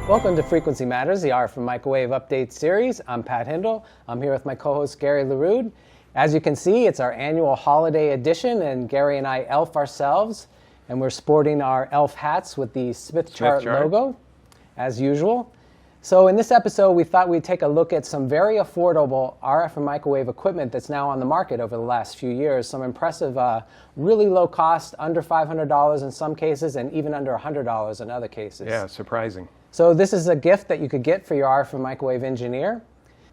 Welcome to Frequency Matters, the RF and Microwave Update Series. I'm Pat Hindle. I'm here with my co-host Gary LaRude. As you can see, it's our annual holiday edition, and Gary and I elf ourselves, and we're sporting our elf hats with the Smith Chart logo, as usual. So in this episode, we thought we'd take a look at some very affordable RF and microwave equipment that's now on the market over the last few years. Some impressive, really low cost, under $500 in some cases, and even under $100 in other cases. Yeah, surprising. So this is a gift that you could get for your RF and microwave engineer.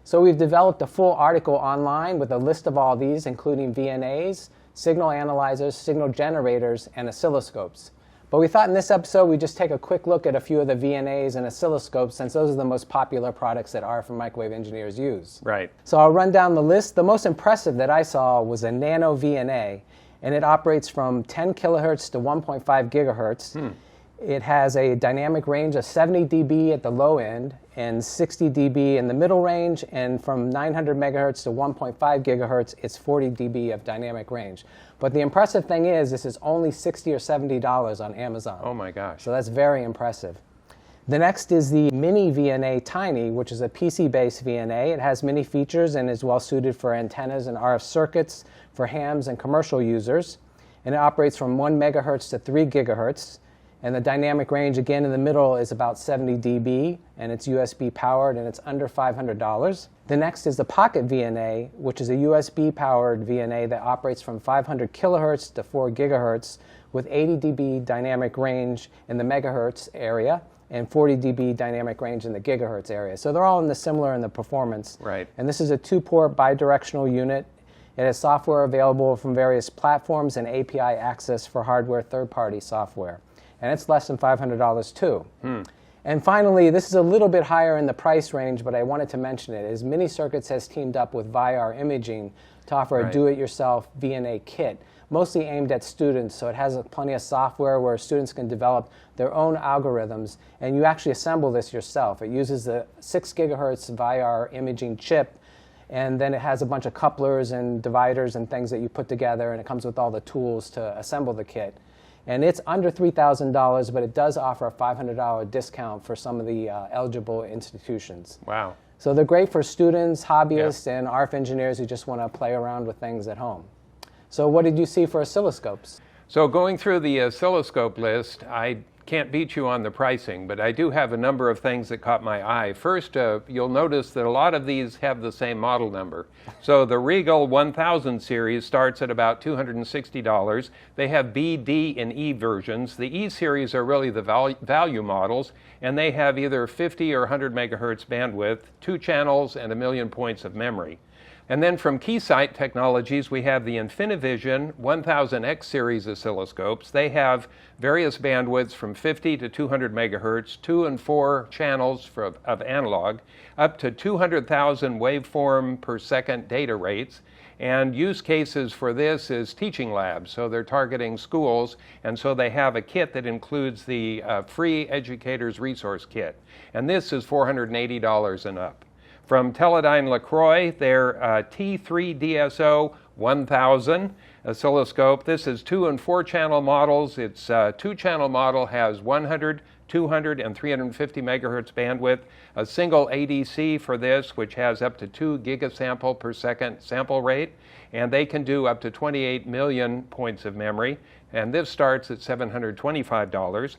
So we've developed a full article online with a list of all these, including VNAs, signal analyzers, signal generators, and oscilloscopes. But we thought in this episode we'd just take a quick look at a few of the VNAs and oscilloscopes, since those are the most popular products that RF and microwave engineers use. Right. So I'll run down the list. The most impressive that I saw was a Nano VNA, and it operates from 10 kilohertz to 1.5 gigahertz. It has a dynamic range of 70 dB at the low end and 60 dB in the middle range, and from 900 megahertz to 1.5 gigahertz, it's 40 dB of dynamic range. But the impressive thing is this is only $60 or $70 on Amazon. Oh my gosh. So that's very impressive. The next is the Mini Vna Tiny, which is a PC-based VNA. It has many features and is well suited for antennas and RF circuits for hams and commercial users. And it operates from 1 megahertz to 3 gigahertz. And the dynamic range, again, in the middle is about 70 dB, and it's USB powered, and it's under $500. The next is the Pocket VNA, which is a USB powered VNA that operates from 500 kilohertz to 4 gigahertz with 80 dB dynamic range in the megahertz area and 40 dB dynamic range in the gigahertz area. So they're all similar in the performance. Right. And this is a 2-port bidirectional unit. It has software available from various platforms and API access for hardware third-party software. And it's less than $500 too. And finally, this is a little bit higher in the price range, but I wanted to mention it, is Mini Circuits has teamed up with VIAR Imaging to offer a do-it-yourself VNA kit, mostly aimed at students, so it has plenty of software where students can develop their own algorithms, and you actually assemble this yourself. It uses the 6 gigahertz VIAR Imaging chip, and then it has a bunch of couplers and dividers and things that you put together, and it comes with all the tools to assemble the kit. And it's under $3,000, but it does offer a $500 discount for some of the eligible institutions. Wow. So they're great for students, hobbyists, and RF engineers who just want to play around with things at home. So what did you see for oscilloscopes? So going through the oscilloscope list, I can't beat you on the pricing, but I do have a number of things that caught my eye. First, you'll notice that a lot of these have the same model number. So the Regal 1000 series starts at about $260. They have B, D, and E versions. The E series are really the value models, and they have either 50 or 100 megahertz bandwidth, 2 channels, and 1 million points of memory. And then from Keysight Technologies, we have the Infinivision 1000X series oscilloscopes. They have various bandwidths from 50 to 200 megahertz, 2 and 4 channels of analog, up to 200,000 waveform per second data rates. And use cases for this is teaching labs. So they're targeting schools, and so they have a kit that includes the free Educator's Resource Kit. And this is $480 and up. From Teledyne LaCroix, their T3DSO 1000 oscilloscope. This is 2 and 4 channel models. Its 2-channel model has 100, 200, and 350 megahertz bandwidth. A single ADC for this, which has up to 2 gigasample per second sample rate, and they can do up to 28 million points of memory. And this starts at $725.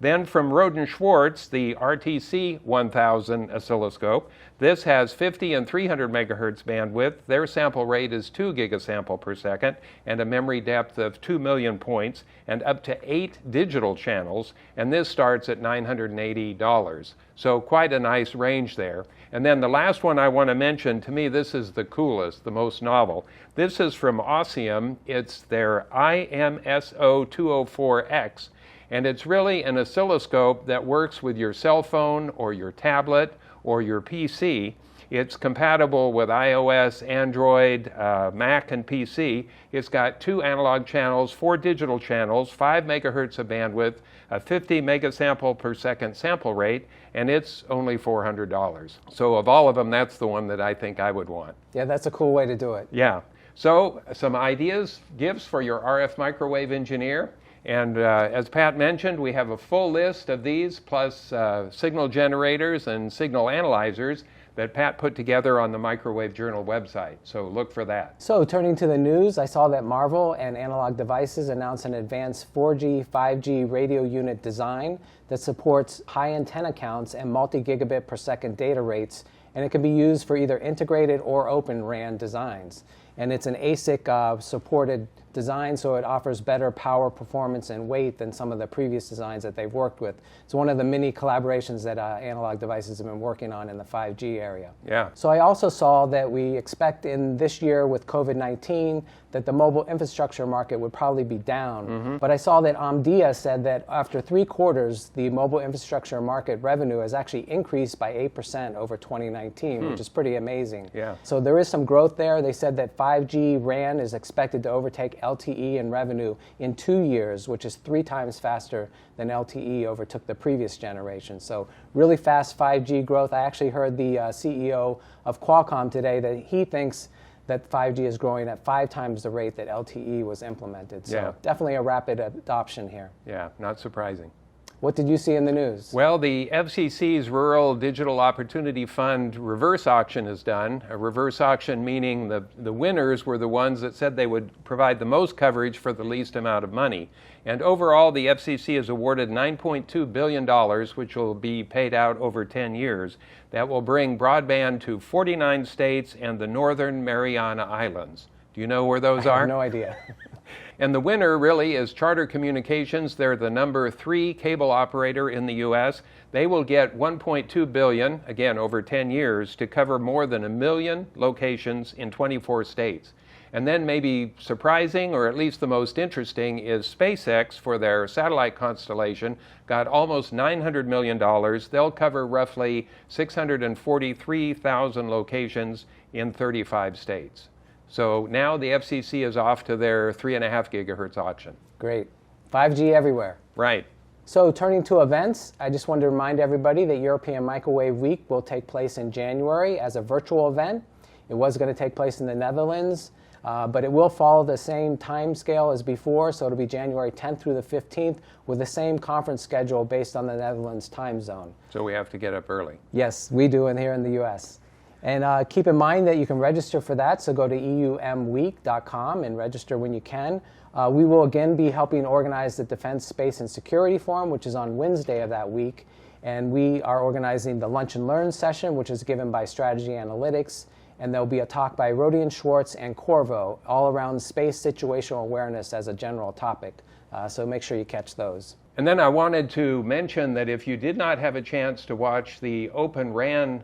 Then from Roden Schwartz, the RTC 1000 oscilloscope. This has 50 and 300 megahertz bandwidth. Their sample rate is 2 gigasample per second and a memory depth of 2 million points and up to 8 digital channels. And this starts at $980. So quite a nice range there. And then the last one I want to mention, to me this is the coolest, the most novel. This is from Osseum. It's their IMSO 204X. And it's really an oscilloscope that works with your cell phone or your tablet or your PC. It's compatible with iOS, Android, Mac, and PC. It's got 2 analog channels, 4 digital channels, 5 megahertz of bandwidth, a 50 megasample per second sample rate, and it's only $400. So of all of them, that's the one that I think I would want. Yeah, that's a cool way to do it. Yeah. So some ideas, gifts for your RF microwave engineer. And as Pat mentioned, we have a full list of these, plus signal generators and signal analyzers that Pat put together on the Microwave Journal website. So look for that. So turning to the news, I saw that Marvel and Analog Devices announced an advanced 4G, 5G radio unit design that supports high antenna counts and multi-gigabit per second data rates, and it can be used for either integrated or open RAN designs. And it's an ASIC supported design, so it offers better power, performance, and weight than some of the previous designs that they've worked with. It's one of the many collaborations that Analog Devices have been working on in the 5G area. Yeah. So I also saw that we expect in this year with COVID-19 that the mobile infrastructure market would probably be down. But I saw that Omdia said that after 3 quarters, the mobile infrastructure market revenue has actually increased by 8% over 2019, which is pretty amazing. Yeah. So there is some growth there. They said that 5G RAN is expected to overtake LTE in revenue in 2 years, which is 3 times faster than LTE overtook the previous generation. So really fast 5G growth. I actually heard the CEO of Qualcomm today that he thinks that 5G is growing at 5 times the rate that LTE was implemented. So Yeah. definitely a rapid adoption here. Yeah, not surprising. What did you see in the news? Well, the FCC's Rural Digital Opportunity Fund reverse auction is done. A reverse auction meaning the winners were the ones that said they would provide the most coverage for the least amount of money. And overall, the FCC has awarded $9.2 billion, which will be paid out over 10 years. That will bring broadband to 49 states and the Northern Mariana Islands. Do you know where those I are? have no idea. And the winner really is Charter Communications. They're the number 3 cable operator in the U.S. They will get $1.2 billion, again over 10 years, to cover more than 1 million locations in 24 states. And then maybe surprising, or at least the most interesting, is SpaceX for their satellite constellation, got almost $900 million. They'll cover roughly 643,000 locations in 35 states. So now the FCC is off to their 3.5 gigahertz auction. Great. 5G everywhere. Right. So turning to events, I just wanted to remind everybody that European Microwave Week will take place in January as a virtual event. It was going to take place in the Netherlands, but it will follow the same time scale as before, so it'll be January 10th through the 15th with the same conference schedule based on the Netherlands time zone. So we have to get up early. Yes, we do here in the U.S. And keep in mind that you can register for that, so go to eumweek.com and register when you can. We will again be helping organize the Defense, Space, and Security Forum, which is on Wednesday of that week. And we are organizing the Lunch and Learn session, which is given by Strategy Analytics. And there'll be a talk by Rodian Schwartz and Corvo, all around space situational awareness as a general topic. So make sure you catch those. And then I wanted to mention that if you did not have a chance to watch the Open RAN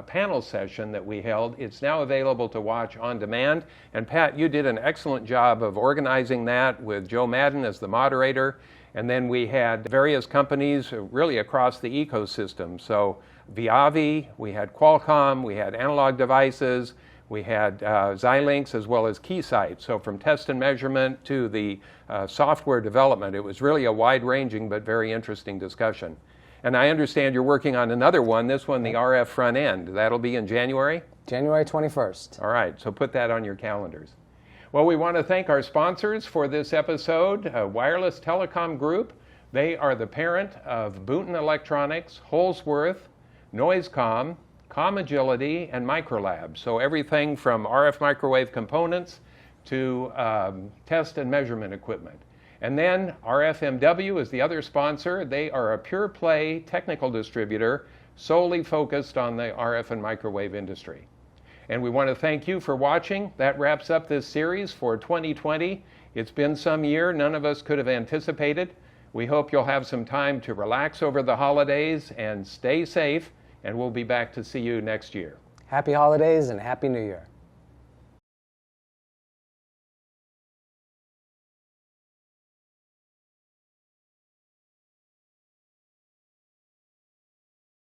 panel session that we held, it's now available to watch on demand. And Pat, you did an excellent job of organizing that with Joe Madden as the moderator. And then we had various companies really across the ecosystem. So Viavi, we had Qualcomm, we had Analog Devices, we had Xilinx as well as Keysight. So from test and measurement to the software development, it was really a wide-ranging but very interesting discussion. And I understand you're working on another one, this one, the RF front end. That'll be in January? January 21st. All right, so put that on your calendars. Well, we want to thank our sponsors for this episode, Wireless Telecom Group. They are the parent of Boonton Electronics, Holsworth, Noisecom, CommAgility, and Microlab. So everything from RF microwave components to test and measurement equipment. And then RFMW is the other sponsor. They are a pure play technical distributor solely focused on the RF and microwave industry. And we want to thank you for watching. That wraps up this series for 2020. It's been some year none of us could have anticipated. We hope you'll have some time to relax over the holidays and stay safe, and we'll be back to see you next year. Happy holidays and Happy New Year.